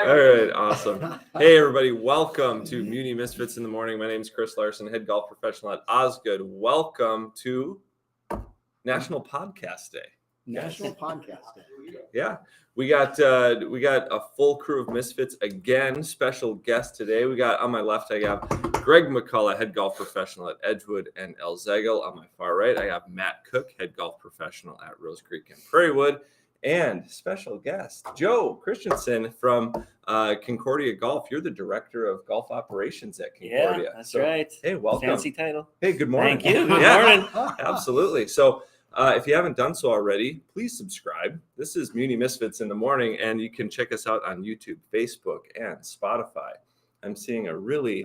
All right, awesome. Hey, everybody, welcome to Muni Misfits in the Morning. My name is Chris Larson, head golf professional at Osgood. Welcome to National Podcast Day. National Podcast Day. Yeah, we got a full crew of Misfits again. Special guest today. We got on my left, I have Greg McCullough, head golf professional at Edgewood and El Zegel. On my far right, I have Matt Cook, head golf professional at Rose Creek and Prairiewood. And special guest, Joe Christensen from Concordia Golf. You're the director of golf operations at Concordia. Yeah, that's right. Hey, welcome. Fancy title. Hey, good morning. Thank you. Good morning. Absolutely. So if you haven't done so already, please subscribe. This is Muni Misfits in the Morning, and you can check us out on YouTube, Facebook, and Spotify. I'm seeing a really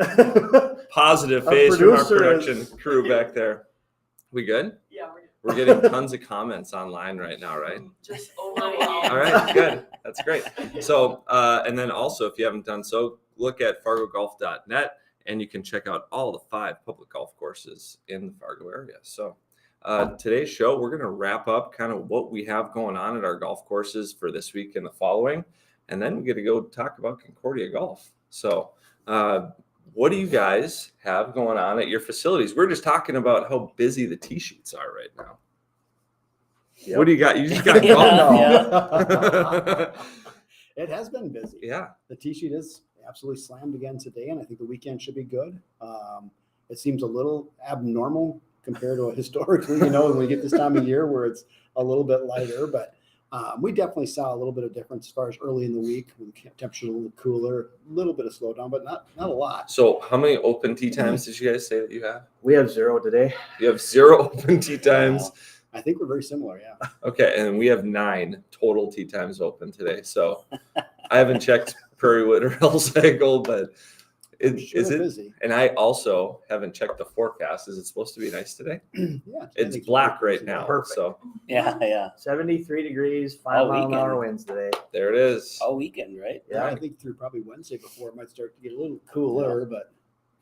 positive face from our production crew back there. We good? Yeah, we're good. We're getting tons of comments online right now, right? Just overall. All right, good. That's great. So, and then also, if you haven't done so, look at fargogolf.net, and you can check out all the 5 public golf courses in the Fargo area. So, today's show, we're going to wrap up kind of what we have going on at our golf courses for this week and the following, and then we get to go talk about Concordia Golf. So, what do you guys have going on at your facilities? We're just talking about how busy the tee sheets are right now. Yep. What do you got? You just got golf. It has been busy. Yeah. The tee sheet is absolutely slammed again today, and I think the weekend should be good. It seems a little abnormal compared to historically, when we get this time of year where it's a little bit lighter, but we definitely saw a little bit of difference as far as early in the week when the temperature a little cooler, a little bit of slowdown, but not a lot. So how many open tee times did you guys say that you have? We have 0 today. You have 0 open tee times. I think we're very similar, yeah. Okay, and we have 9 total tee times open today. So I haven't checked Prairiewood or El Zegel, but is it busy? And I also haven't checked the forecast. Is it supposed to be nice today? Yeah. It's black right now. Perfect. So Yeah. 73 degrees, 5 All mile an hour weekend. winds today. there it is. All weekend, right? Yeah, I think through probably Wednesday before it might start to get a little cooler, but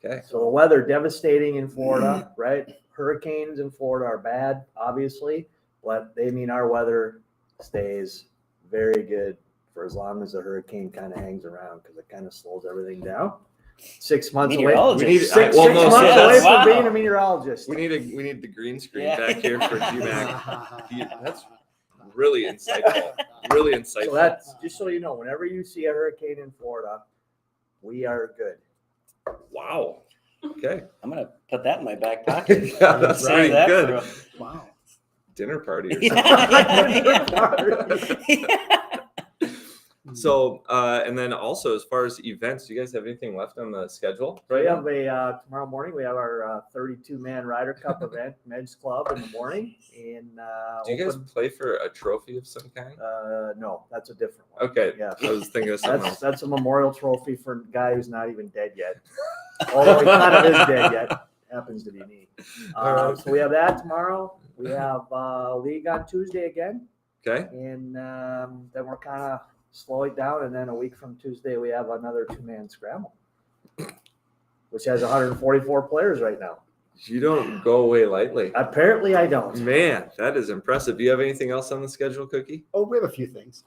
Okay. So the weather devastating in Florida, right? Hurricanes in Florida are bad, obviously, but they mean our weather stays very good for as long as the hurricane kind of hangs around because it kind of slows everything down. 6 months away. Meteorologist. We need- Six well, no, months so away wow. from being a meteorologist. We need the green screen Yeah. back here for GMAC. That's really insightful. Really insightful. So that's just so you know, whenever you see a hurricane in Florida, we are good. Wow. Okay. I'm going to put that in my back pocket. Yeah, that's Save pretty that good. for wow. Dinner party or something. Yeah. So, and then also as far as events, do you guys have anything left on the schedule? So we have a tomorrow morning. We have our 32-man Ryder Cup event, Men's Club in the morning. In Do you guys play for a trophy of some kind? no, that's a different one. Okay. Yeah, I was thinking of something else. that's a memorial trophy for a guy who's not even dead yet. Although he kind of is dead yet. Happens to be me. All right. So we have that tomorrow. We have league on Tuesday again, Okay. and then we're kind of slow it down, and then a week from Tuesday we have another 2-man scramble, which has 144 players right now. You don't go away lightly. Apparently I don't. Man, that is impressive. Do you have anything else on the schedule, Cookie? Oh, we have a few things.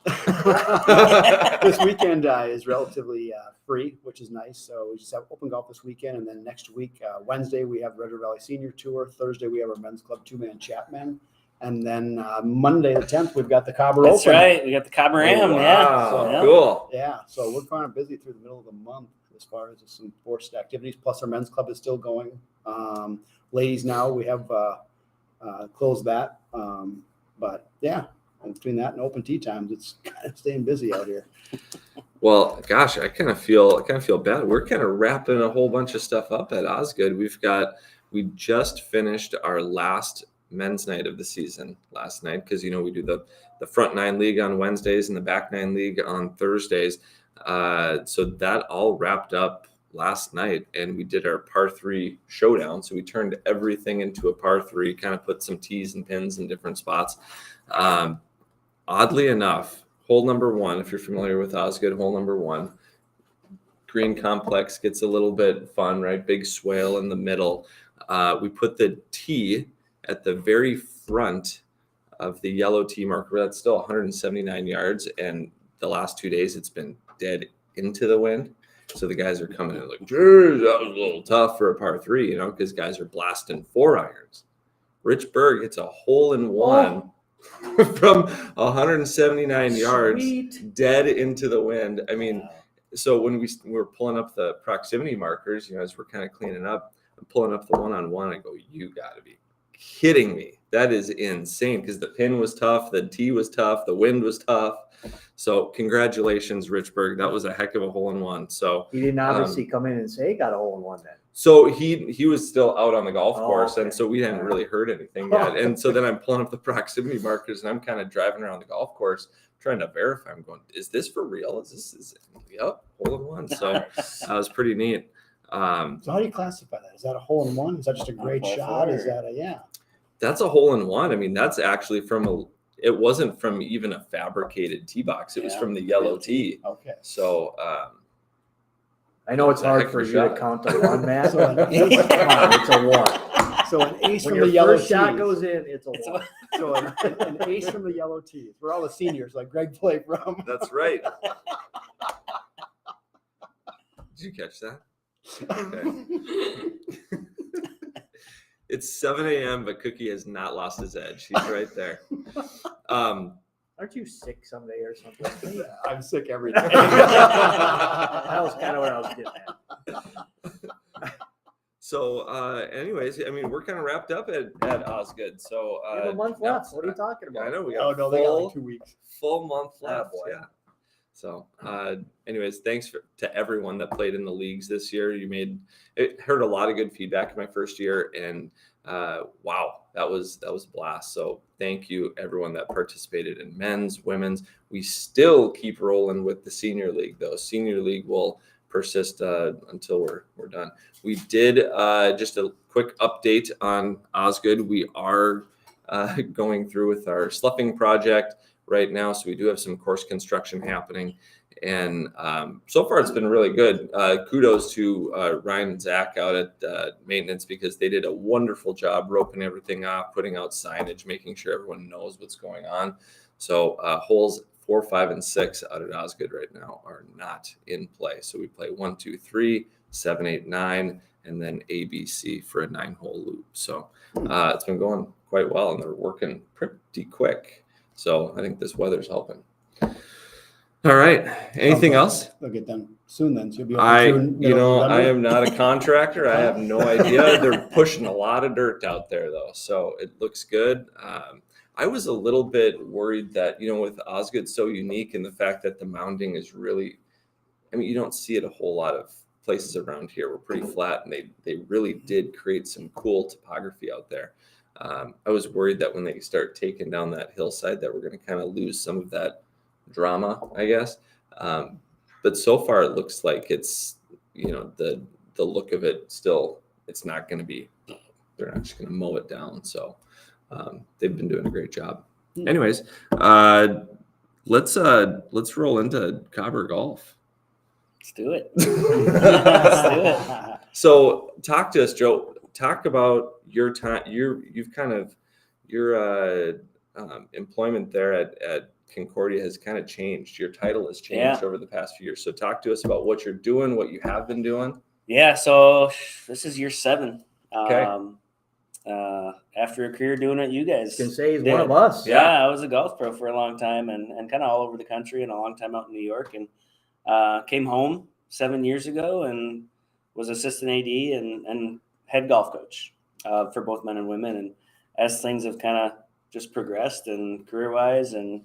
This weekend is relatively free, which is nice. So we just have open golf this weekend. And then next week, Wednesday, we have Red River Valley Senior Tour. Thursday, we have our Men's Club 2-man Chapman. And then Monday, the 10th, we've got the Cobber That's Open. right. We got the Cobber Ram. Wow. So- Yeah. Cool. Yeah, so we're kind of busy through the middle of the month as far as some forced activities. Plus, our Men's Club is still going. Ladies now, we have closed that. But yeah, and between that and open tee times, it's kind of staying busy out here. Well, gosh, I kind of feel bad. We're kind of wrapping a whole bunch of stuff up at Osgood. We just finished our last men's night of the season last night because we do the front 9 league on Wednesdays and the back 9 league on Thursdays. So that all wrapped up last night, and we did our par 3 showdown. So we turned everything into a par 3, kind of put some tees and pins in different spots. Oddly enough, hole number 1, if you're familiar with Osgood, hole number 1, green complex gets a little bit fun, right? Big swale in the middle. We put the tee at the very front of the yellow tee marker. That's still 179 yards, and the last 2 days it's been dead into the wind. So the guys are coming in like, geez, that was a little tough for a par 3, because guys are blasting 4 irons. Rich Berg hits a hole in one from 179 yards, Sweet. dead into the wind. I mean, Wow. so when we were pulling up the proximity markers, as we're kind of cleaning up, I'm pulling up the one-on-one. I go, you got to be kidding me. That is insane, because the pin was tough, the tee was tough, the wind was tough. So congratulations, Rich Berg. That was a heck of a hole-in-one. So He didn't obviously come in and say he got a hole in one then. so he was still out on the golf Oh, course, okay. and so we hadn't really heard anything yet. And so then I'm pulling up the proximity markers, and I'm kind of driving around the golf course trying to verify. I'm going, is this for real? Yep, hole-in-one. So that was pretty neat. So how do you classify that? Is that a hole in one? Is that just a great Par shot? four. Is that a That's a hole-in-one. I mean, that's actually it wasn't from even a fabricated tee box. It was Yeah, from the yellow real tee. tee. Okay. So I know it's It's a heck hard of for a you shot. to count to one, Matt. So Come on, it's a one. So an ace When from your the yellow first shot tees. goes in, it's a It's one. So an ace from the yellow tees. We're all the seniors, like Greg played from. that's right. Did you catch that? Okay. It's 7 a.m., but Cookie has not lost his edge. He's right there. Aren't you sick someday or something? I'm sick every day. That was kind of what I was getting at. So, anyways, I mean, we're kind of wrapped up at Osgood. So, You have a month now- left. What are you talking about? I know we Oh got no, they got like 2 weeks. full month Ah, left. boy. Yeah. So, anyways, thanks to everyone that played in the leagues this year. Heard a lot of good feedback in my first year, and wow, that was a blast. So, thank you everyone that participated in men's, women's. We still keep rolling with the senior league, though. Senior league will persist until we're done. We did just a quick update on Osgood. We are going through with our sloughing project right now, so we do have some course construction happening, and so far it's been really good. Kudos to Ryan and Zach out at maintenance, because they did a wonderful job roping everything off, putting out signage, making sure everyone knows what's going on. So holes 4, 5, and 6 out at Osgood right now are not in play. So we play 1, 2, 3, 7, 8, 9, and then ABC for a 9-hole loop. So it's been going quite well, and they're working pretty quick. So I think this weather's helping. All right. Anything else? They'll get done soon then. So you'll be open June, middle of I November. am not a contractor. I have no idea. They're pushing a lot of dirt out there, though, so it looks good. I was a little bit worried that, with Osgood so unique, and the fact that the mounding is really, you don't see it a whole lot of places around here. We're pretty flat, and they really did create some cool topography out there. I was worried that when they start taking down that hillside that we're going to kind of lose some of that drama, I guess. But so far it looks like it's, the look of it still, it's not going to be, they're not just going to mow it down. So they've been doing a great job. Anyways, let's roll into Cobber Golf. Let's do it. Let's do it. So talk to us, Joe. Talk about your time. You've kind of your employment there at Concordia has kind of changed. Your title has changed over the past few years. So talk to us about what you're doing, what you have been doing. Yeah, so this is year 7. Okay. After a career doing it, you guys Can say he's did. one of us. Yeah, I was a golf pro for a long time and kind of all over the country, and a long time out in New York, and came home 7 years ago and was assistant AD and head golf coach for both men and women. And as things have kind of just progressed, and career-wise and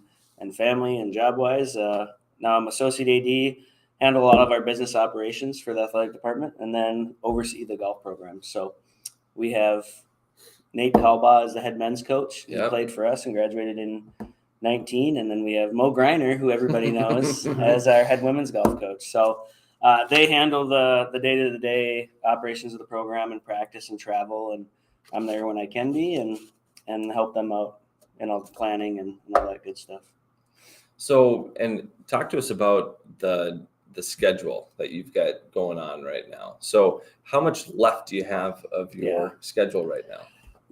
family and job-wise, now I'm associate AD, handle a lot of our business operations for the athletic department, and then oversee the golf program. So we have Nate Kalbaugh as the head men's coach. He played for us and graduated in 19. And then we have Mo Greiner, who everybody knows, as our head women's golf coach. So they handle the day-to-day operations of the program and practice and travel. And I'm there when I can be and help them out, planning and all that good stuff. So, and talk to us about the schedule that you've got going on right now. So how much left do you have of your schedule right now?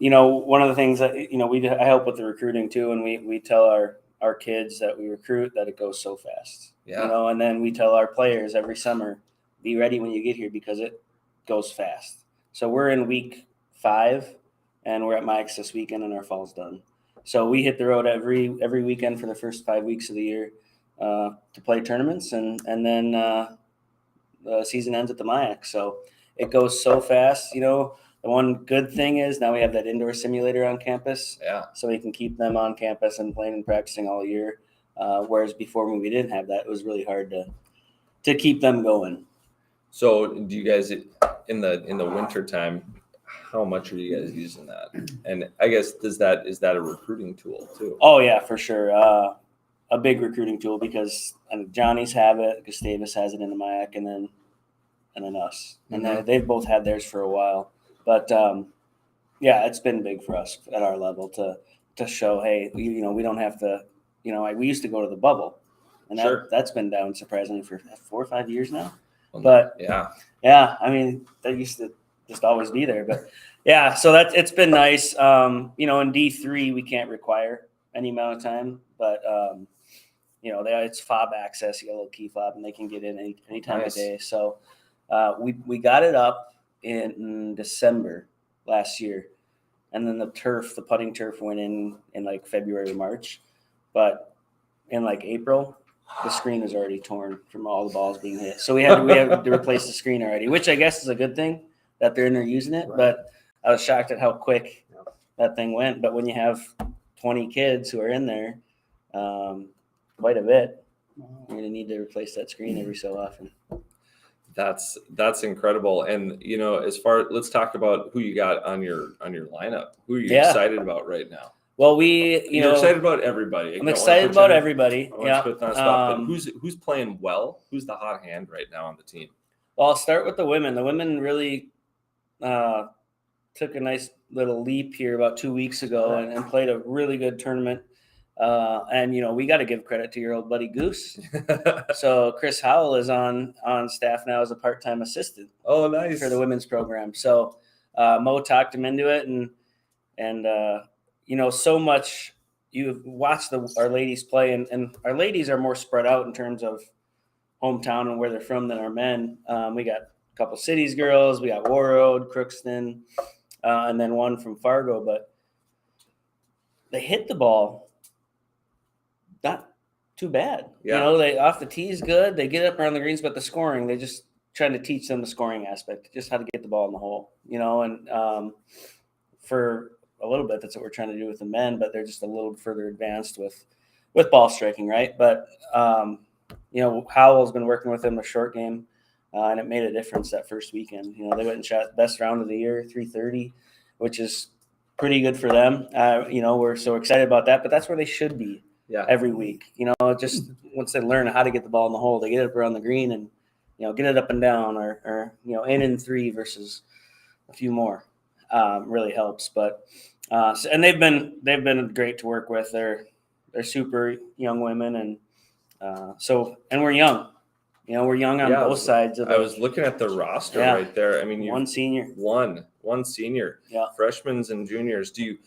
One of the things that, I help with the recruiting too. And we tell our kids that we recruit that it goes so fast. Yeah. You know, and then we tell our players every summer, be ready when you get here because it goes fast. So we're in week 5, and we're at Mike's this weekend, and our fall's done. So we hit the road every weekend for the first 5 weeks of the year to play tournaments, and then the season ends at the Mayak. So it goes so fast. You know, the one good thing is now we have that indoor simulator on campus, Yeah. so we can keep them on campus and playing and practicing all year. Whereas before, when we didn't have that, it was really hard to keep them going. So do you guys in the winter time, how much are you guys using that? And I guess is that a recruiting tool too? Oh yeah, for sure. A big recruiting tool because Johnny's have it, Gustavus has it in the Mayak, and then us. And Mhm. they've both had theirs for a while. But yeah, it's been big for us at our level to show, hey, we don't have to. We used to go to the bubble, and Sure. that's been down surprisingly for 4 or 5 years now. Well, But yeah, I mean, that used to just always be there. But yeah, so it's been nice. In D3 we can't require any amount of time, but it's fob access. You got a little key fob, and they can get in any time Nice. of day. So we got it up in December last year, and then the putting turf went in like February, March, but in like April, the screen was already torn from all the balls being hit. So we had to replace the screen already, which I guess is a good thing that they're in there using it. Right. But I was shocked at how quick that thing went. But when you have 20 kids who are in there, quite a bit, you're going to need to replace that screen every so often. That's incredible. And let's talk about who you got on your lineup. Who are you Yeah. excited about right now? Well, You're excited about everybody. I'm excited about everybody. I want to put that on the spot, but who's playing well? Who's the hot hand right now on the team? Well, I'll start with the women. The women really took a nice little leap here about 2 weeks ago and played a really good tournament. And we got to give credit to your old buddy Goose. So Chris Howell is on staff now as a part-time assistant. Oh, nice. For the women's program. So Mo talked him into it, and so much. You've watched our ladies play, and our ladies are more spread out in terms of hometown and where they're from than our men. We got a couple cities girls, we got Warroad, Crookston, and then one from Fargo. But they hit the ball not too bad. Yeah. They off the tee is good. They get up around the greens, but the scoring, they just trying to teach them the scoring aspect, just how to get the ball in the hole. And for a little bit, that's what we're trying to do with the men, but they're just a little further advanced with ball striking, right? But Howell's been working with them a short game, and it made a difference that first weekend. They went and shot best round of the year, 330, which is pretty good for them. We're so excited about that, but that's where they should be every week. Just once they learn how to get the ball in the hole, they get up around the green and get it up and down, or in and 3 versus a few more. Really helps. But and they've been great to work with. They're super young women, and and we're young. We're young on both sides of it. I was looking at the roster right there. I mean, one senior, one senior, freshmen and juniors. Do you,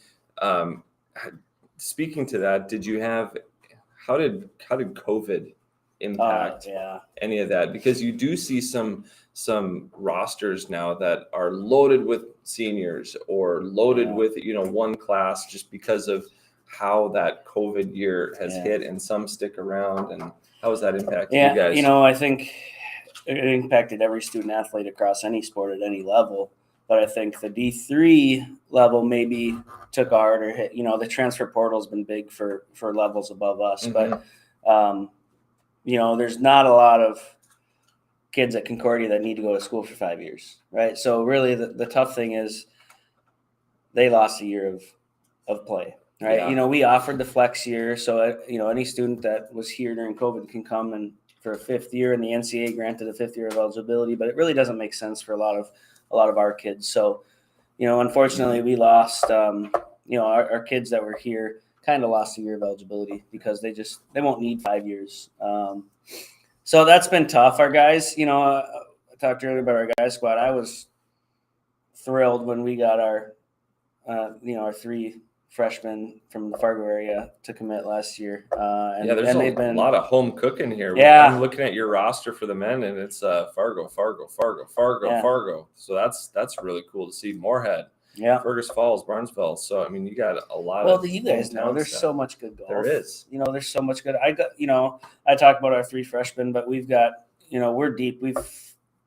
speaking to that, how did COVID impact any of that? Because you do see some rosters now that are loaded with seniors or loaded with one class just because of how that COVID year has hit, and some stick around. And how has that impacted you guys? I think it impacted every student athlete across any sport at any level. But I think the D3 level maybe took a harder hit. The transfer portal has been big for levels above us. Mm-hmm. But there's not a lot of kids at Concordia that need to go to school for 5 years, right? So really the tough thing is they lost a year of play, right? Yeah. We offered the flex year. So, any student that was here during COVID can come and for a 5th year, and the NCAA granted a 5th year of eligibility, but it really doesn't make sense for a lot of our kids. So, unfortunately we lost, our kids that were here kind of lost a year of eligibility because they won't need 5 years. So that's been tough. Our guys, I talked earlier about our guys squad. I was thrilled when we got our 3 freshmen from the Fargo area to commit last year. And, Yeah, there's and a they've been lot of home cooking here. Yeah. I'm looking at your roster for the men, and it's Fargo, Yeah. Fargo. So that's really cool to see. Moorhead, yeah. Fergus Falls, Barnesville. So I mean, you got a lot Well, of. you guys know hometown there's stuff. so much good golf. There is. There's so much good. I talk about our 3 freshmen, but we've got, we're deep. We've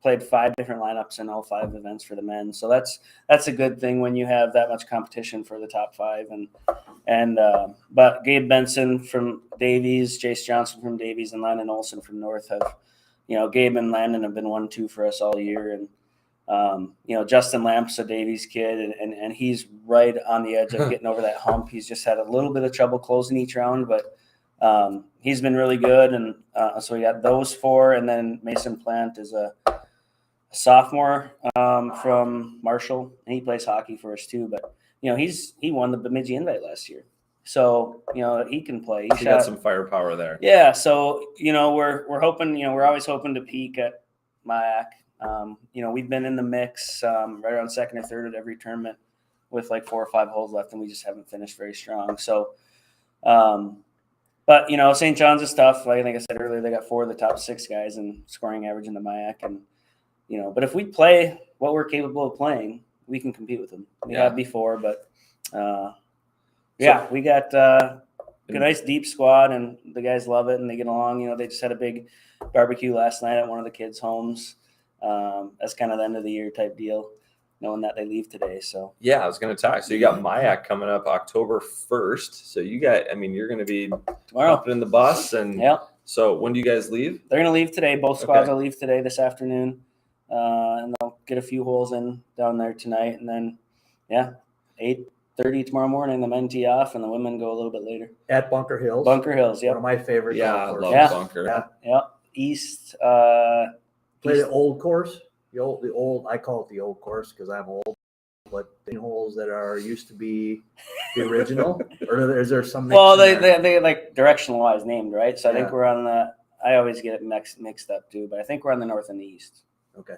played 5 different lineups in all 5 events for the men. So that's a good thing when you have that much competition for the top 5. But Gabe Benson from Davies, Jace Johnson from Davies, and Landon Olson from North have, Gabe and Landon have been 1-2 for us all year. And, Justin Lamp's a Davies kid, and he's right on the edge of getting over that hump. He's just had a little bit of trouble closing each round, but he's been really good. And so we got those 4, and then Mason Plant is a sophomore from Marshall, and he plays hockey for us too. But he won the Bemidji Invite last year, so he can play. He got some firepower there. Yeah, so we're hoping. We're always hoping to peak at MIAC. We've been in the mix right around second or third at every tournament with like 4 or 5 holes left, and we just haven't finished very strong. So, but St. John's is tough. Like I think I said earlier, they got 4 of the top 6 guys in scoring average in the MIAC, and but if we play what we're capable of playing, we can compete with them. We have before, but we got a nice deep squad, and the guys love it and they get along. They just had a big barbecue last night at one of the kids' homes. That's kind of the end of the year type deal, knowing that they leave today. So yeah, I was going to talk. So you got MIAC coming up October 1st. So you're going to be tomorrow up in the bus, and So when do you guys leave? They're going to leave today. Both squads will leave today, this afternoon, and they'll get a few holes in down there tonight, and then 8:30 tomorrow morning. The men tee off, and the women go a little bit later At Bunker Hills. Bunker Hills, One of my favorite. Yeah, I golf love courses. Bunker. Yeah. East. Play the old course. The old. I call it the old course because I'm old. But the holes that are used to be the original, or is there some? Well, they like directional wise named, right? So I think Yeah. we're on the. I always get it mixed up too, but I think we're on the north and the east. Okay.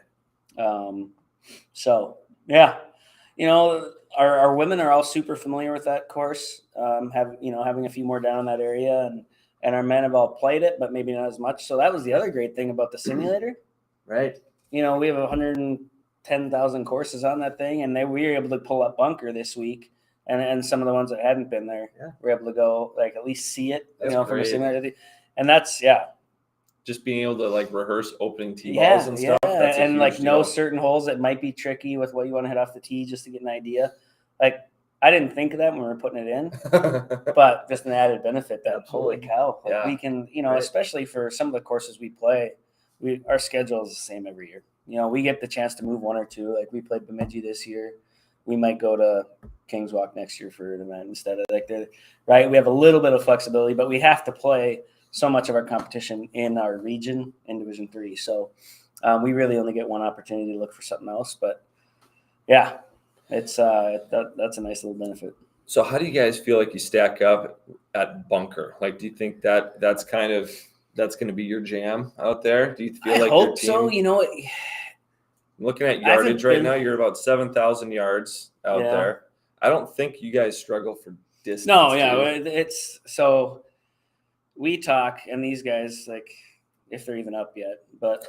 So yeah, our women are all super familiar with that course. Having a few more down in that area, and our men have all played it, but maybe not as much. So that was the other great thing about the simulator, Right. we have 110,000 courses on that thing, and we were able to pull up Bunker this week, and some of the ones that hadn't been there, were able to go like at least see it, That's from a great. simulator, and that's Just being able to like rehearse opening tee balls and stuff. That's a and huge like deal. know certain holes that might be tricky with what you want to hit off the tee just to get an idea. Like I didn't think of that when we were putting it in, but just an added benefit that holy cow, like we can, especially for some of the courses we play, our schedule is the same every year. We get the chance to move 1 or 2. Like we played Bemidji this year. We might go to Kings Walk next year for an event instead of right. We have a little bit of flexibility, but we have to play so much of our competition in our region in Division 3. So we really only get one opportunity to look for something else. But it's that's a nice little benefit. So how do you guys feel like you stack up at Bunker? Like, do you think that's going to be your jam out there? Do you feel like hope your team? So. Looking at yardage right now, you're about 7,000 yards out there. I don't think you guys struggle for distance. No, it's so. We talk, and these guys, like, if they're even up yet, but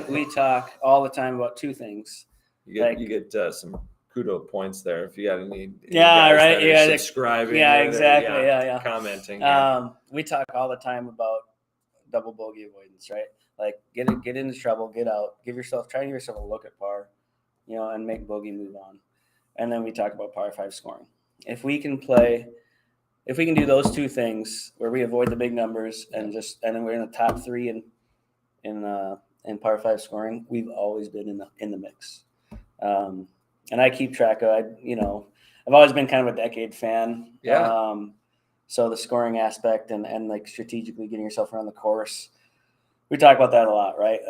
we talk all the time about 2 things. You get some kudo points there if you got any right. that are subscribing. Exactly. Commenting. We talk all the time about double bogey avoidance, right? Like get into trouble, get out, try to give yourself a look at par, and make bogey move on. And then we talk about par 5 scoring. If we can do those 2 things where we avoid the big numbers and then we're in the top 3 in par 5 scoring, we've always been in the mix. And I keep track of, I've always been kind of a decade fan. Yeah. So the scoring aspect and like strategically getting yourself around the course, we talk about that a lot, right?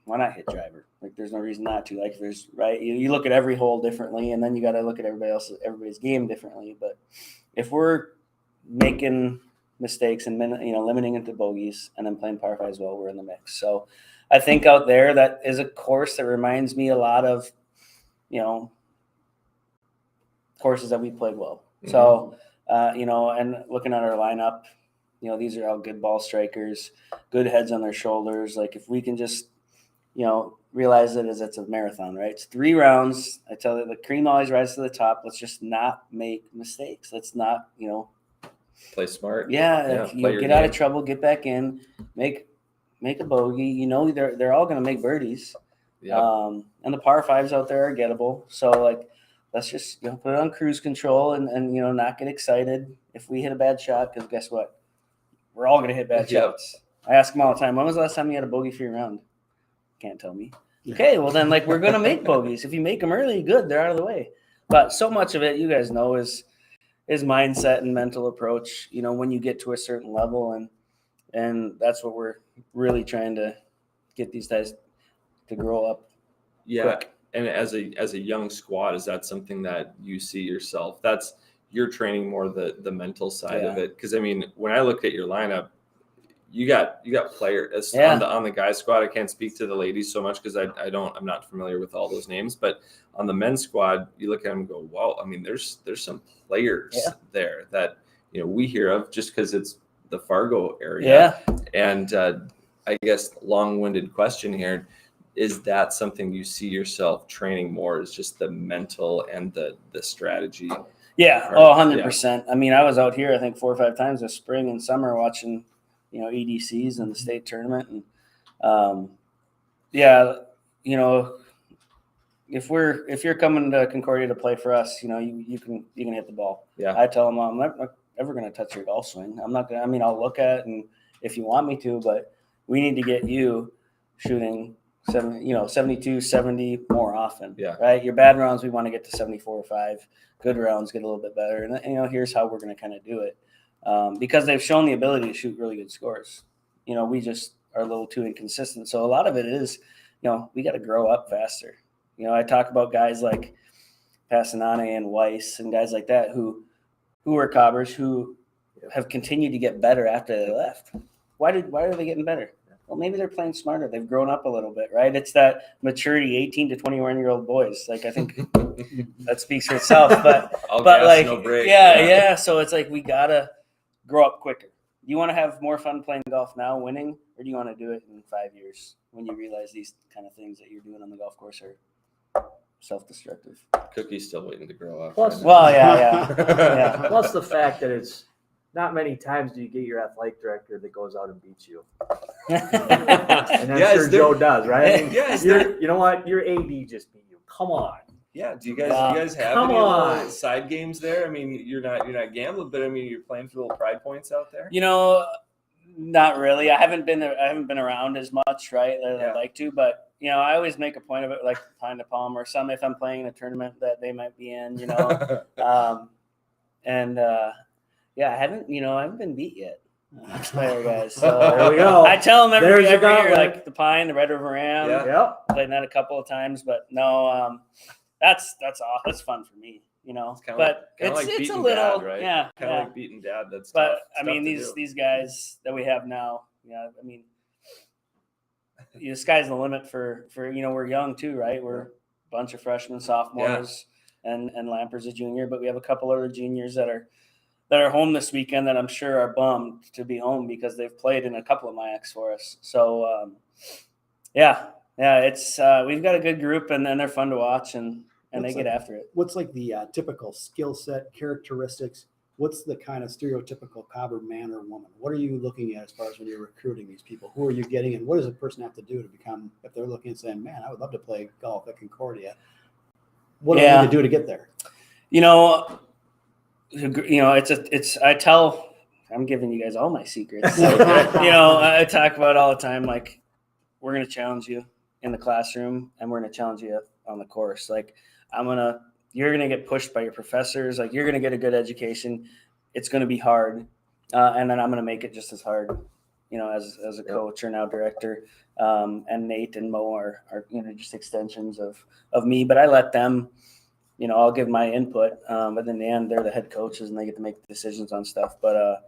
Why not hit driver? Like there's no reason not to. Like there's right. You look at every hole differently, and then you got to look at everybody's game differently. But if we're making mistakes and limiting into bogeys and then playing par 5s well, we're in the mix. So I think out there that is a course that reminds me a lot of courses that we played well. So, and looking at our lineup, these are all good ball strikers, good heads on their shoulders. Like if we can just, realize it as it's a marathon, right? It's 3 rounds. I tell you, the cream always rises to the top. Let's just not make mistakes. Let's not, play smart. get game. out of trouble, get back in, make a bogey. They're all going to make birdies. Yeah. And the par 5s out there are gettable. So like, let's just put it on cruise control and not get excited if we hit a bad shot, because guess what? We're all going to hit bad shots. I ask them all the time, when was the last time you had a bogey free round? Can't tell me. Okay, well then we're going to make bogeys. If you make them early, good, they're out of the way. But so much of it, you guys know, is mindset and mental approach, when you get to a certain level, and that's what we're really trying to get these guys to grow up. Yeah. Quick. And as a young squad, is that something that you see yourself? You're training more the mental side of it. Because I mean, when I look at your lineup, you got players on the guys squad. I can't speak to the ladies so much because I'm not familiar with all those names. But on the men's squad, you look at them and go, wow. I mean, there's some players there that we hear of just because it's the Fargo area. Yeah. And I guess long-winded question here. Is that something you see yourself training more, is just the mental and the strategy? Yeah. 100%. I mean, I was out here, I think 4 or 5 times this spring and summer watching, EDCs and the state tournament. And if you're coming to Concordia to play for us, you can hit the ball. Yeah. I tell them, I'm not ever going to touch your golf swing. I'm not going to, I'll look at it and if you want me to, but we need to get you shooting 72, 70 more often. Yeah. Right. Your bad rounds, we want to get to 74 or 5. Good rounds get a little bit better. And, here's how we're going to kind of do it. Because they've shown the ability to shoot really good scores. We just are a little too inconsistent. So a lot of it is, we got to grow up faster. I talk about guys like Passanane and Weiss and guys like that who are cobbers who have continued to get better after they left. Why are they getting better? Well, maybe they're playing smarter. They've grown up a little bit, right? It's that maturity, 18 to 21-year-old boys. Like, I think that speaks for itself. But gas, no break. Yeah. So it's like we gotta grow up quicker. Do you want to have more fun playing golf now, winning, or do you want to do it in 5 years when you realize these kind of things that you're doing on the golf course are self-destructive? Cookie's still waiting to grow up. Plus, yeah. Plus the fact that it's not many times do you get your athletic director that goes out and beats you. And I'm sure Joe does, right? I mean, you know what? Your AD just beat you. Come on. Yeah. Do you guys have any little side games there? I mean, you're not gambling, but I mean, you're playing for little pride points out there. Not really. I haven't been around as much, right? I'd like to, but I always make a point of it, like Pine to Palm or some if I'm playing in a tournament that they might be in, I haven't been beat yet. Player guys. So there we go. I tell them every year, like the Pine, the Red River Ram. Yeah. Yep. Played that a couple of times, but no, that's all. That's fun for me, But it's a little, dad, right? yeah, kind of like beating dad. That's but tough. I mean these guys that we have now, I mean, the sky's the limit for we're young too, right? We're a bunch of freshmen, sophomores, and Lamper's a junior, but we have a couple other juniors that are home this weekend that I'm sure are bummed to be home because they've played in a couple of MIACs for us. So it's we've got a good group, and then they're fun to watch, and they get after it. What's like the typical skill set characteristics? What's the kind of stereotypical cobber man or woman? What are you looking at as far as when you're recruiting these people? Who are you getting, and what does a person have to do to become, if they're looking and saying, man, I would love to play golf at Concordia, what do I need to do to get there? I'm giving you guys all my secrets. I talk about all the time, like, we're going to challenge you in the classroom and we're going to challenge you on the course. Like, you're going to get pushed by your professors. Like, you're going to get a good education. It's going to be hard. And then I'm going to make it just as hard, as a coach or now director. And Nate and Mo are just extensions of me, but I let them, I'll give my input, but in the end, they're the head coaches and they get to make decisions on stuff. But,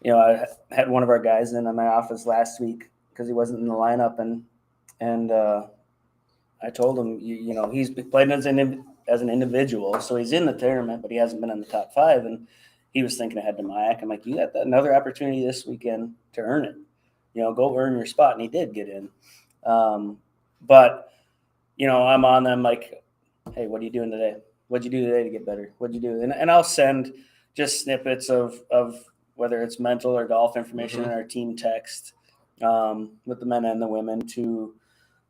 I had one of our guys in my office last week because he wasn't in the lineup, and I told him, he's played as an as an individual. So he's in the tournament, but he hasn't been in the top 5. And he was thinking ahead to Mayak. I'm like, you got another opportunity this weekend to earn it. Go earn your spot. And he did get in. But, I'm on them like, hey, what are you doing today? What'd you do today to get better? What'd you do? And I'll send just snippets of whether it's mental or golf information in our team text with the men and the women to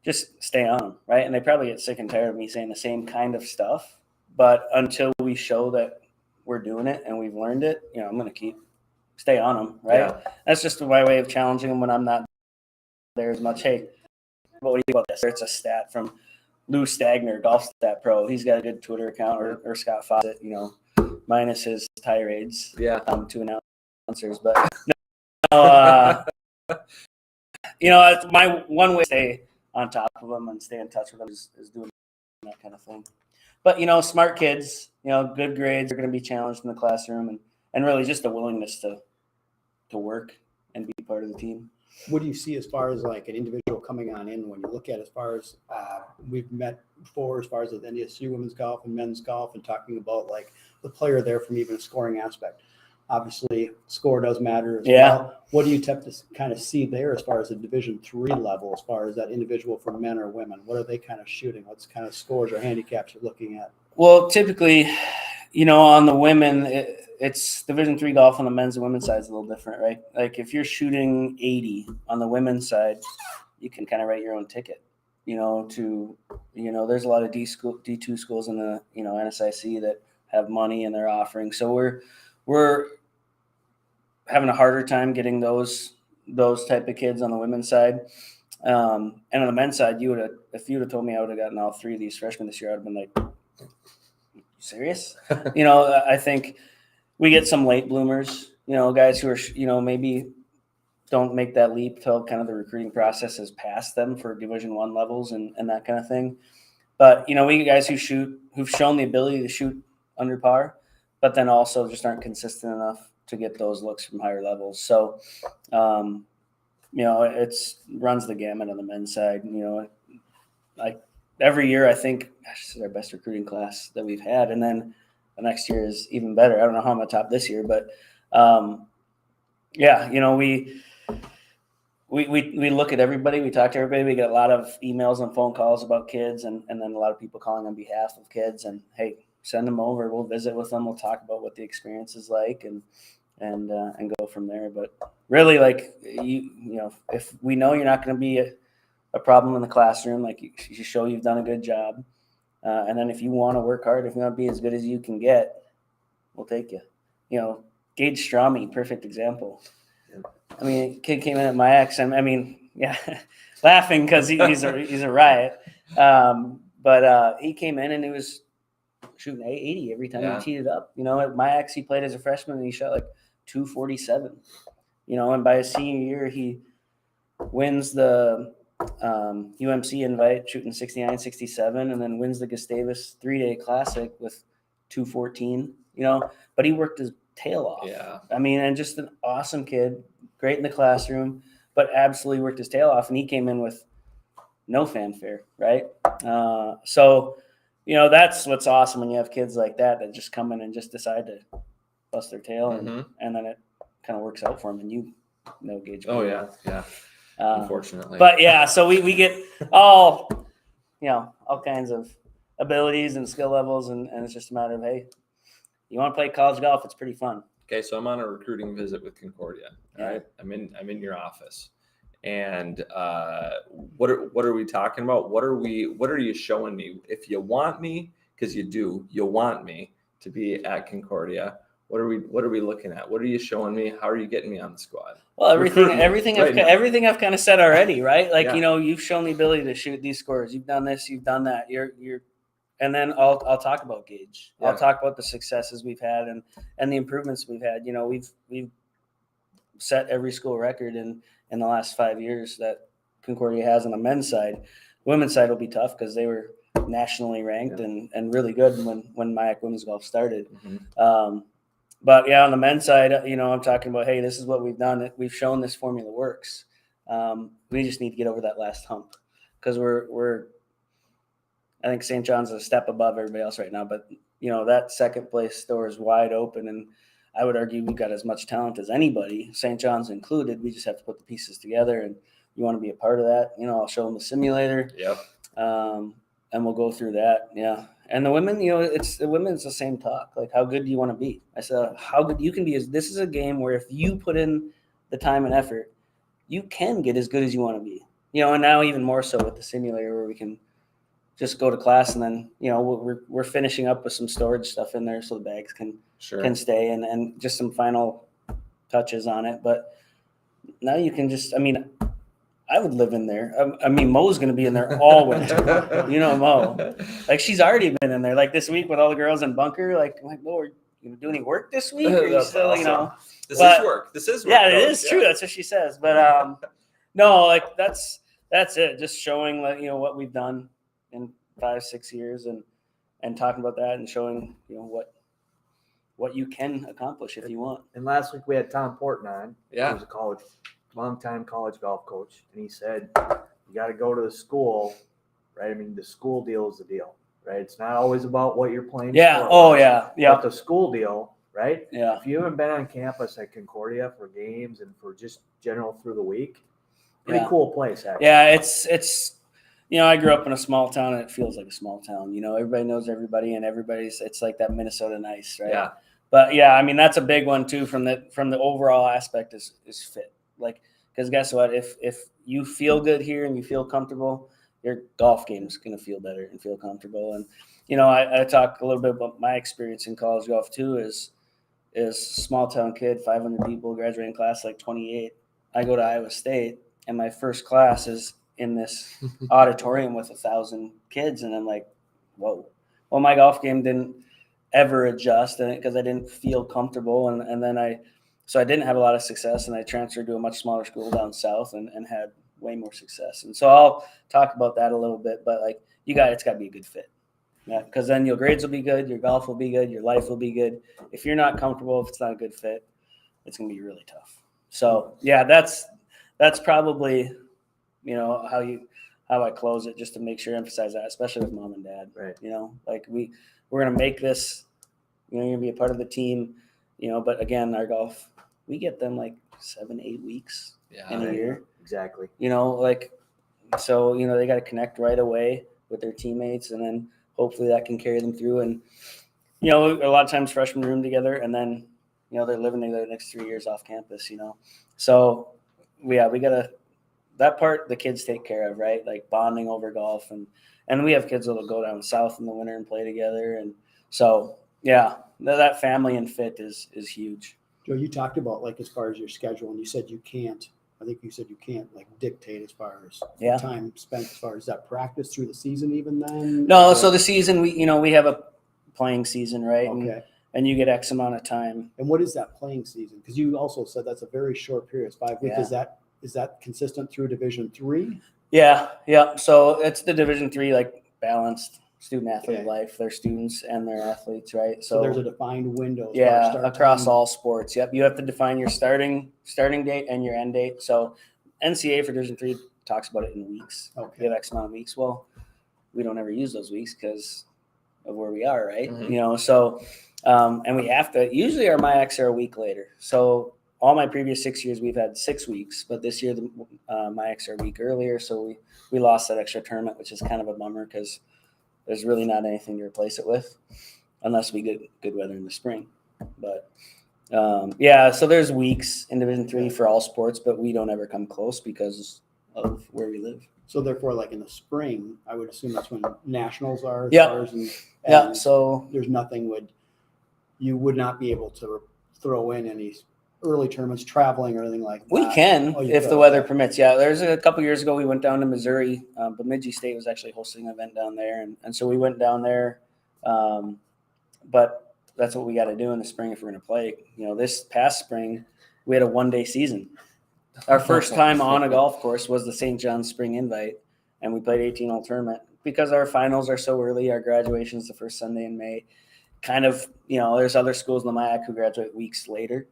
just stay on them, right? And they probably get sick and tired of me saying the same kind of stuff. But until we show that we're doing it and we've learned it, I'm going to stay on them, right? Yeah. That's just my way of challenging them when I'm not there as much. Hey, what do you think about this? It's a stat from Lou Stagner, Golf Stat Pro. He's got a good Twitter account, or Scott Fawcett, minus his tirades to announcers. But it's my one way to stay on top of them and stay in touch with them is doing that kind of thing. But, smart kids, good grades are going to be challenged in the classroom and really just a willingness to work and be part of the team. What do you see as far as like an individual coming on in when you look at as far as we've met before as far as with NDSU women's golf and men's golf and talking about like the player there from even a scoring aspect? Obviously, score does matter as well. What do you tend to kind of see there as far as a Division III level, as far as that individual for men or women? What are they kind of shooting? What kind of scores or handicaps you're looking at? Well, typically, on the women, it's Division III golf on the men's and women's side is a little different, right? Like if you're shooting 80 on the women's side, you can kind of write your own ticket, there's a lot of D2 schools in the, NSIC that have money and they're offering. So we're having a harder time getting those type of kids on the women's side. And on the men's side, if you would have told me I would have gotten all 3 of these freshmen this year, I'd have been like, serious? I think we get some late bloomers, guys who are, maybe don't make that leap till kind of the recruiting process has passed them for Division I levels and that kind of thing. But, we get guys who've shown the ability to shoot under par, but then also just aren't consistent enough to get those looks from higher levels. So, it's runs the gamut on the men's side. Like every year, I think, this is our best recruiting class that we've had. And then the next year is even better. I don't know how I'm on top this year, but we look at everybody. We talk to everybody. We get a lot of emails and phone calls about kids and then a lot of people calling on behalf of kids. And, hey, send them over. We'll visit with them. We'll talk about what the experience is like and go from there. But really, like, if we know you're not going to be a problem in the classroom, like you show you've done a good job. And then if you want to work hard, if you want to be as good as you can get, we'll take you. Gage Strami, perfect example. I mean, kid came in at my ex, and laughing because he's a riot. But he came in and he was shooting 80 every time he teed it up. At my ex, he played as a freshman and he shot like 247. And by his senior year, he wins the UMC invite shooting 69, 67, and then wins the Gustavus 3-day classic with 214, but he worked his tail off. Yeah. I mean, and just an awesome kid, great in the classroom, but absolutely worked his tail off. And he came in with no fanfare. Right. So, that's what's awesome when you have kids like that just come in and just decide to bust their tail and then it kind of works out for them and Gage. Oh yeah. Yeah. Unfortunately. But so we get all kinds of abilities and skill levels, and it's just a matter of, hey, you want to play college golf? It's pretty fun. Okay, so I'm on a recruiting visit with Concordia. All right, I'm in your office, and what are we talking about? What are you showing me? If you want me, because you want me to be at Concordia. What are we looking at? What are you showing me? How are you getting me on the squad? Well, everything I've kind of said already, right? Like, you've shown the ability to shoot these scores. You've done this, you've done that. And then I'll talk about Gage. Yeah. I'll talk about the successes we've had and the improvements we've had. We've set every school record in the last 5 years that Concordia has on the men's side. Women's side will be tough because they were nationally ranked and really good when Mayak women's golf started. Mm-hmm. But on the men's side, I'm talking about, hey, this is what we've done. We've shown this formula works. We just need to get over that last hump because we're I think St. John's is a step above everybody else right now, but that second place door is wide open, and I would argue we've got as much talent as anybody, St. John's included. We just have to put the pieces together, and you want to be a part of that. I'll show them the simulator. Yep. And we'll go through that. Yeah. And the women, it's the same talk. Like, how good do you want to be? I said, how good you can be this is a game where if you put in the time and effort, you can get as good as you want to be. And now even more so with the simulator where we can just go to class and then, we're finishing up with some storage stuff in there so the bags can stay and just some final touches on it. But now you can just, I would live in there. Mo's going to be in there all winter. Mo. Like, she's already been in there. Like, this week with all the girls in bunker, like, I'm like, Mo, are you going to do any work this week? Or are you still, awesome. This is work. Yeah, it is true. That's what she says. But no, like, that's it. Just showing, like, what we've done in 5-6 years and talking about that and showing, what you can accomplish if you want. And last week we had Tom Porton on. Yeah. He was a longtime college golf coach. And he said, you got to go to the school, right? The school deal is the deal, right? It's not always about what you're playing. Yeah. Oh, yeah. Yeah. But the school deal, right? Yeah. If you haven't been on campus at Concordia for games and for just general through the week, pretty cool place, actually. Yeah. It's I grew up in a small town and it feels like a small town. Everybody knows everybody and it's like that Minnesota nice, right? Yeah. But yeah, that's a big one too from the overall aspect is fit. Like, because guess what? If you feel good here and you feel comfortable, your golf game is going to feel better and feel comfortable. And I talk a little bit about my experience in college golf too. Is small town kid, 500 people, graduating class like 28. I go to Iowa State and my first class is in this auditorium with 1,000 kids, and I'm like, whoa. Well, my golf game didn't ever adjust because I didn't feel comfortable, and then I didn't have a lot of success, and I transferred to a much smaller school down south and had way more success. And so I'll talk about that a little bit, but like, it's got to be a good fit. Yeah, because then your grades will be good, your golf will be good, your life will be good. If you're not comfortable, if it's not a good fit, it's going to be really tough. So yeah, that's probably how I close it, just to make sure emphasize that, especially with mom and dad. Right. Like we're going to make this. You're going to be a part of the team. But again, our golf, we get them like 7-8 weeks in a year. Exactly. So they got to connect right away with their teammates, and then hopefully that can carry them through. And a lot of times freshmen room together, and then they're living together the next 3 years off campus. So yeah, we gotta, that part the kids take care of, right? Like bonding over golf, and we have kids that'll go down south in the winter and play together, and so yeah, that family and fit is huge. Joe, you talked about, like, as far as your schedule, and you said you can't like dictate as far as time spent, as far as that practice through the season even then? No, so the season, we have a playing season, right? Okay. And you get X amount of time. And what is that playing season? Because you also said that's a very short period. It's 5 weeks. Yeah. Is that consistent through Division III? Yeah. So it's the Division III, like, balanced student athlete life, their students and their athletes, right? So there's a defined window. Across all sports. Yep. You have to define your starting date and your end date. So NCAA for Division III talks about it in weeks. Okay. You have X amount of weeks. Well, we don't ever use those weeks because of where we are, right? Mm-hmm. So and we have to, usually our MIACs are a week later. So all my previous 6 years, we've had 6 weeks, but this year the MIACs are a week earlier. So we lost that extra tournament, which is kind of a bummer because there's really not anything to replace it with unless we get good weather in the spring. But so there's weeks in Division III for all sports, but we don't ever come close because of where we live. So therefore, like in the spring, I would assume that's when nationals are. Yeah. And so there's nothing you would not be able to throw in any early tournaments, traveling or anything like that. We can if the weather permits. Yeah, there's a couple years ago we went down to Missouri. Bemidji State was actually hosting an event down there, and so we went down there. But that's what we got to do in the spring if we're going to play. This past spring we had a 1-day season. Our first time on a golf course was the St. John's Spring Invite, and we played 18-hole tournament because our finals are so early. Our graduation's the first Sunday in May. Kind of, there's other schools in the MIAC who graduate weeks later.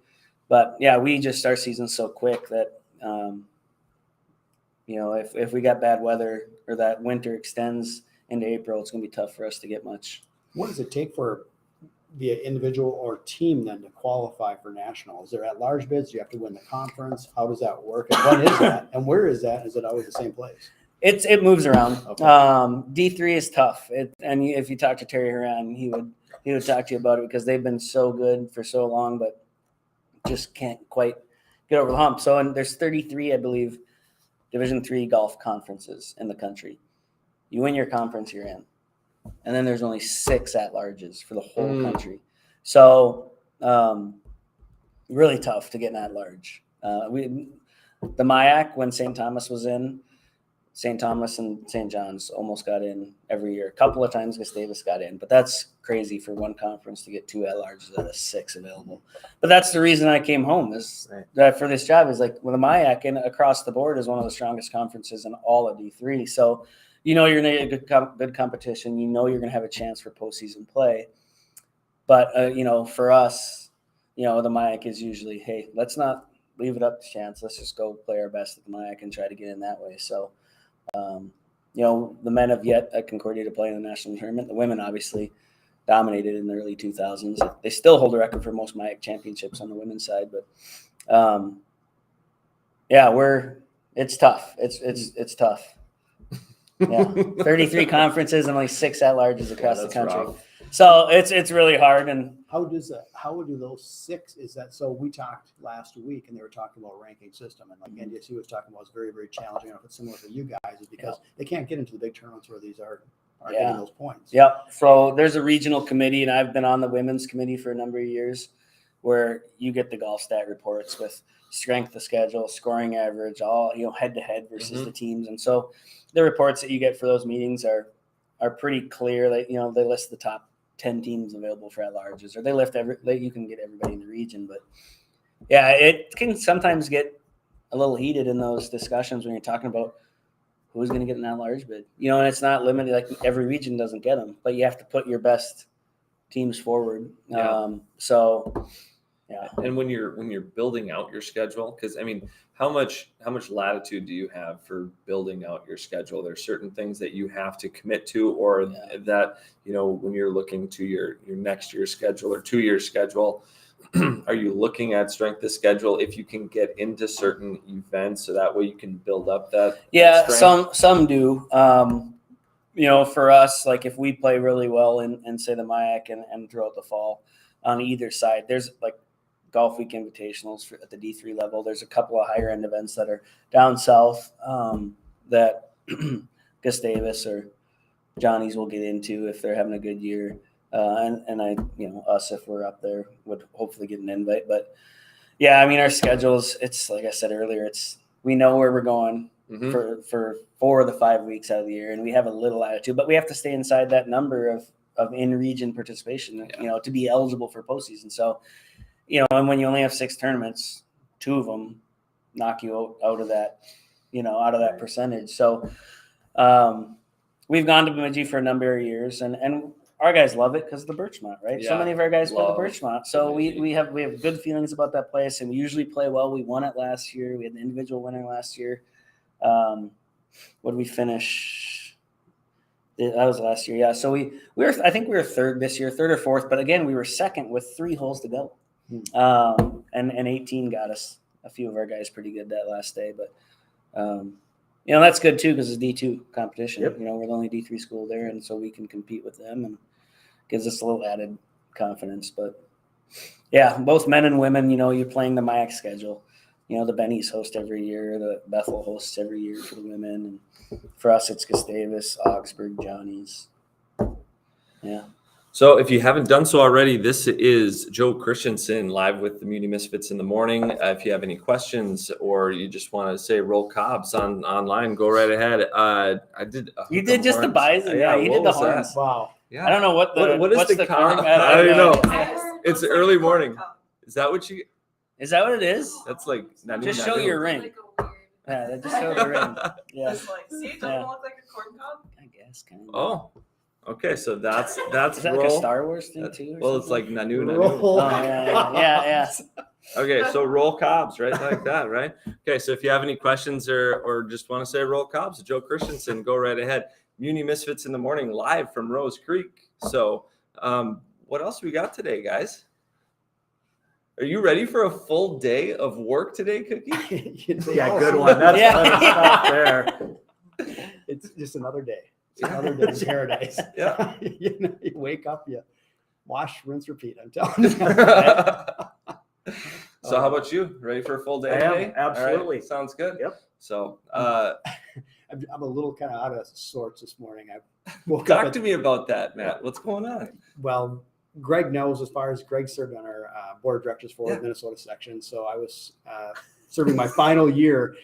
But yeah, we just start season so quick that, if we got bad weather or that winter extends into April, it's going to be tough for us to get much. What does it take for the individual or team then to qualify for national? Is there at-large bids? Do you have to win the conference? How does that work? And when is that? And where is that? Is it always the same place? It moves around. Okay. D3 is tough. And if you talk to Terry Horan, he would talk to you about it because they've been so good for so long, but just can't quite get over the hump. So, and there's 33, I believe, Division III golf conferences in the country. You win your conference, you're in. And then there's only 6 at-larges for the whole country. So really tough to get an at-large. The MIAC, when St. Thomas was in, St. Thomas and St. John's almost got in every year. A couple of times Gustavus got in, but that's crazy for one conference to get 2 at-larges out of 6 available. But that's the reason I came home is that for this job is like with the MIAC and across the board is one of the strongest conferences in all of D3. So you're going to get good competition. You're going to have a chance for postseason play. But, for us, the MIAC is usually, hey, let's not leave it up to chance. Let's just go play our best at the MIAC and try to get in that way. So, the men have yet at Concordia to play in the national tournament. The women obviously dominated in the early 2000s. They still hold a record for most MIAC championships on the women's side. But, it's tough. It's tough. Yeah, 33 conferences and only 6 at-larges across the country. Rough. So it's really hard. And How do those 6, is that, so we talked last week and they were talking about ranking system and like NDSU was talking about it's very, very challenging. I don't know if it's similar for you guys is because they can't get into the big tournaments where these are getting those points. Yep. So there's a regional committee and I've been on the women's committee for a number of years where you get the golf stat reports with strength of schedule, scoring average, all, head to head versus the teams. And so the reports that you get for those meetings are pretty clear. They list the top 10 teams available for at-larges, or you can get everybody in the region. But yeah, it can sometimes get a little heated in those discussions when you're talking about who's going to get an at-large bid. And it's not limited. Like every region doesn't get them, but you have to put your best teams forward. Yeah. Yeah. And when you're building out your schedule, because how much latitude do you have for building out your schedule? There's certain things that you have to commit to, or that when you're looking to your next year's schedule or 2 year schedule, are you looking at strength of schedule if you can get into certain events so that way you can build up that? Yeah, strength? some do. For us, like if we play really well in say the MIAC and throughout the fall on either side, there's like Golf Week Invitationals at the D3 level. There's a couple of higher end events that are down south that Gustavus or Johnny's will get into if they're having a good year. And I, us, if we're up there, would hopefully get an invite. But yeah, our schedules, it's like I said earlier, we know where we're going for 4 of the 5 weeks out of the year, and we have a little attitude, but we have to stay inside that number of in-region participation, to be eligible for postseason. So, and when you only have 6 tournaments, 2 of them knock you out of that, out of that percentage. So we've gone to Bemidji for a number of years, and our guys love it because of the Birchmont, right? Yeah, so many of our guys play the Birchmont. So we have good feelings about that place, and we usually play well. We won it last year. We had an individual winner last year. What did we finish? That was last year. Yeah. So I think we were 3rd this year, 3rd or 4th, but again, we were 2nd with 3 holes to go. And 18 got us a few of our guys pretty good that last day, but that's good too because it's D2 competition. Yep. We're the only D3 school there, and so we can compete with them, and gives us a little added confidence. But yeah, both men and women, you're playing the MIAC schedule. The Bennies host every year, the Bethel hosts every year for the women, and for us it's Gustavus, Augsburg, Johnny's. Yeah. So if you haven't done so already, this is Joe Christensen live with the Muni Misfits in the morning. If you have any questions or you just want to say roll Cobbs online, go right ahead. You did just the bison. Yeah, you did the horns. Wow. Yeah. I don't know what is the corn? I don't know. Yeah. It's early morning. Is that what you? Is that what it is? That's like Just show your ring. Yeah, just show the ring. Yeah. See, it doesn't look like a corn cob. I guess kind of. Oh, okay. So that's Is that roll. like a Star Wars thing too? Well, it's like Nanu. Roll. Oh, yeah. Okay, so roll Cobbs, right, like that, right? Okay, so if you have any questions or just want to say roll Cobbs, Joe Christensen, go right ahead. Muni Misfits in the Morning live from Rose Creek. So what else we got today, guys? Are you ready for a full day of work today, Cookie? Yeah, good one. That's stuff there. It's just another day. It's another day in paradise. Yeah. You wake up, you wash, rinse, repeat. I'm telling you. So how about you? Ready for a full day I am, today? absolutely. All right, sounds good. Yep. So I'm a little kind of out of sorts this morning. I woke talk up to me about that, Matt. What's going on? well, Greg knows, as far as Greg served on our board of directors for Yeah. the Minnesota section. So I was serving my final year.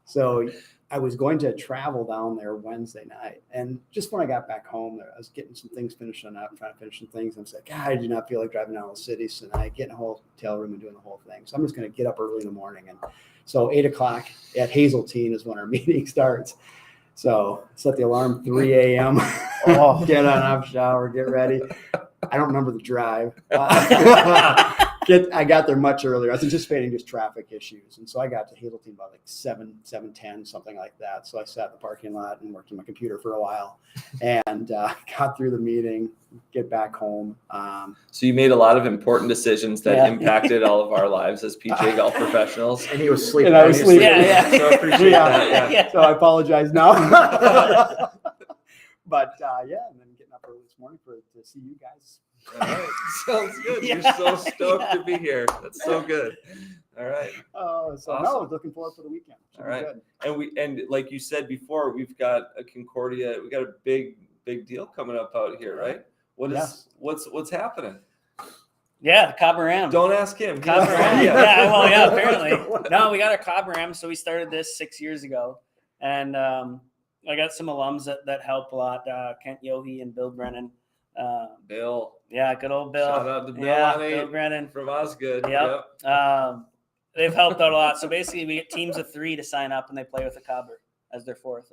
So I was going to travel down there Wednesday night. And just when I got back home, I was getting some things finished up, trying to finish some things. And I was like, God, I do not feel like driving down to the city tonight, getting a hotel room and doing the whole thing. So I'm just going to get up early in the morning. And so 8 o'clock at Hazeltine is when our meeting starts. So set the alarm 3 a.m. Get on up, shower, get ready. I don't remember the drive. I got there much earlier. I was anticipating just traffic issues. And so I got to Hazeltine about like 7:10, something like that. So I sat in the parking lot and worked on my computer for a while and got through the meeting, get back home. So you made a lot of important decisions that Yeah. impacted all of our lives as PGA golf professionals. And he was sleeping. And I was sleeping. Yeah. So I appreciate that. Yeah. So I apologize now. But and then getting up early this morning to see you guys. All right. Sounds good. Yeah. You're so stoked to be here. That's so good. All right. So Awesome. no, looking forward for the weekend. Should All be right. good. And like you said before, we've got a Concordia. We got a big deal coming up out here, right? Yes. What's happening? Yeah, the Cobb Ram. Don't ask him. He Cobb doesn't know Ram. yet. Yeah, well, yeah, apparently. No, we got our Cobb Ram. So we started this 6 years ago. And I got some alums that help a lot. Kent Yohe and Bill Brennan. Bill. Yeah, good old Bill. Shout out to Bill yeah, on 8 Bill Brennan. from Osgood. Yep. They've helped out a lot. So basically, we get teams of 3 to sign up, and they play with a cobber as their fourth.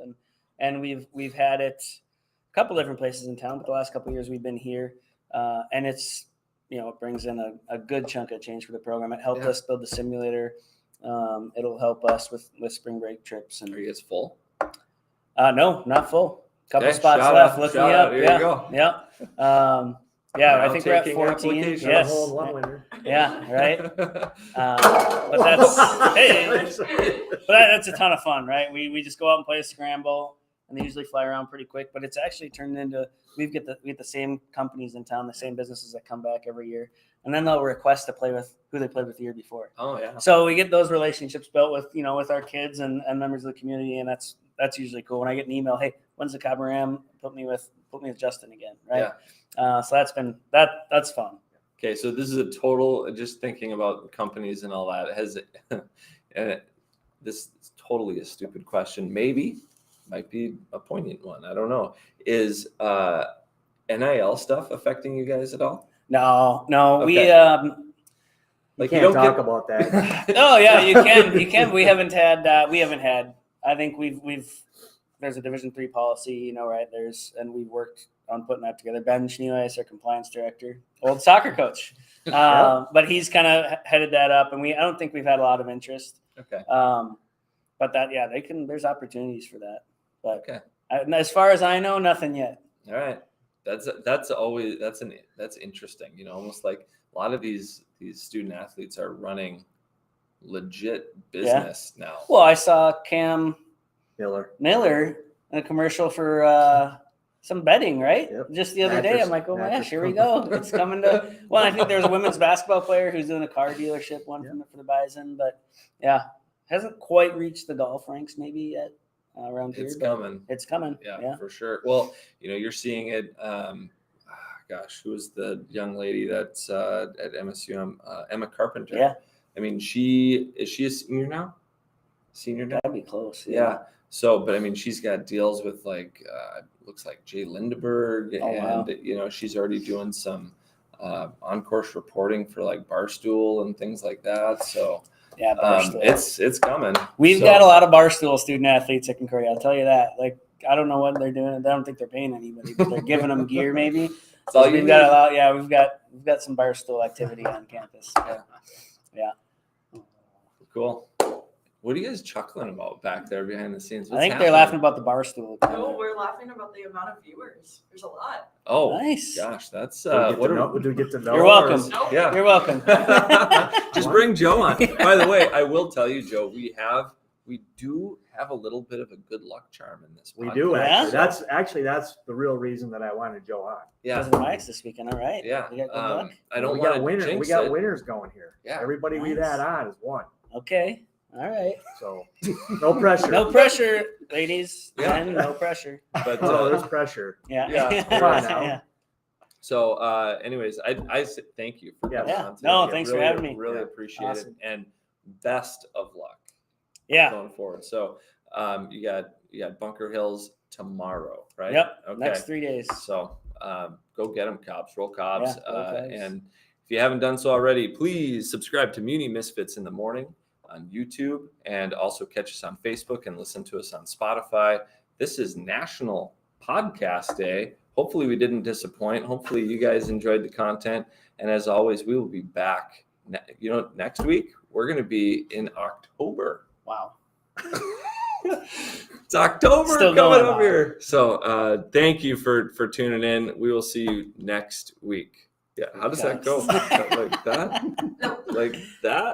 And we've had it a couple different places in town, but the last couple of years we've been here, and it's it brings in a good chunk of change for the program. It helped us build the simulator. It'll help us with spring break trips. And Are you guys full? no, not full. Couple Okay, spots shout left. out, Look me shout up. out. Here yeah. you go. Yeah. Yeah, I think we're at Taking 14. applications. Yes. Hold one winner. Yeah. Right. But that's that's a ton of fun, right? We just go out and play a scramble, and they usually fly around pretty quick. But it's actually turned into we get the same companies in town, the same businesses that come back every year, and then they'll request to play with who they played with the year before. Oh yeah. So we get those relationships built with with our kids and members of the community, and that's usually cool. When I get an email, hey, when's the Cobb Ram? Put me with Justin again, right? Yeah. So that's fun. Okay, so this is a total. Just thinking about companies and all that and this is totally a stupid question. Maybe might be a poignant one. I don't know. Is NIL stuff affecting you guys at all? No, Okay. we Like You can't talk about that. oh yeah, you can. We haven't had. I think we've. There's a Division III policy, right? And we've worked on putting that together. Ben Schneeweiss, our compliance director, old soccer coach, but he's kind of headed that up, and I don't think we've had a lot of interest. Okay. But they can. There's opportunities for that. But Okay. As far as I know, nothing yet. All right. That's interesting. Almost like a lot of these student athletes are running legit business now. Well, I saw Cam Miller. in a commercial for some betting, right? Yep. Just the other day, Mattress- I'm like, oh my mattress gosh, here we go. It's coming to. Well, I think there's a women's basketball player who's doing a car dealership, one for the Bison, but hasn't quite reached the golf ranks maybe yet around here. It's but coming. It's coming. Yeah, for sure. Well, you're seeing it. Who is the young lady that's at MSU? Emma Carpenter. Yeah. I mean, is she a senior now? That'd be close. Yeah. So, but I mean, she's got deals with looks like Jay Lindeberg, and she's already doing some on-course reporting for like Barstool and things like that. So, Yeah, Barstool. It's coming. We've got a lot of Barstool student athletes at Concordia. I'll tell you that. Like, I don't know what they're doing. I don't think they're paying anybody, but they're giving them gear maybe. That's all you We've need. got a lot. Yeah, we've got some Barstool activity on campus. Yeah. Cool. What are you guys chuckling about back there behind the scenes? I What's think happening? they're laughing about the bar stool. No, we're laughing about the amount of viewers. There's a lot. Oh, Nice. gosh, that's Do we get what to a- know- do we get to know? You're or welcome. is- Nope. Yeah. You're welcome. Just bring Joe on. By the way, I will tell you, Joe, we do have a little bit of a good luck charm in this. We podcast. do Yeah? actually. That's the real reason that I wanted Joe on. Yeah. Because of Mike's this weekend. All right. Yeah. We got good luck. I don't we want got to winners. We jinx got it. winners going here. Yeah. Everybody we've Nice. had on is won. Okay. All right. So no pressure. No pressure, ladies. Yeah. And no pressure. But Oh, there's pressure. Yeah. Yeah. Come on now. Yeah. so, anyways, I thank you for coming Yeah. on today. No, I thanks for really, having me. Really Yeah. appreciate Awesome. it, and best of luck Yeah. going forward. So, you got Bunker Hills tomorrow, right? Yep. Okay. Next 3 days. So go get them, Cobbs. Roll Cobbs. Yeah, roll Cobbs. And if you haven't done so already, please subscribe to Muni Misfits in the morning on YouTube, and also catch us on Facebook and listen to us on Spotify. This is National Podcast Day. Hopefully we didn't disappoint. Hopefully you guys enjoyed the content. And as always, we will be back. Next week we're going to be in October. Wow. It's October Still coming going up on. here. So thank you for tuning in. We will see you next week. Yeah, how does that go? Like that? No. Like that?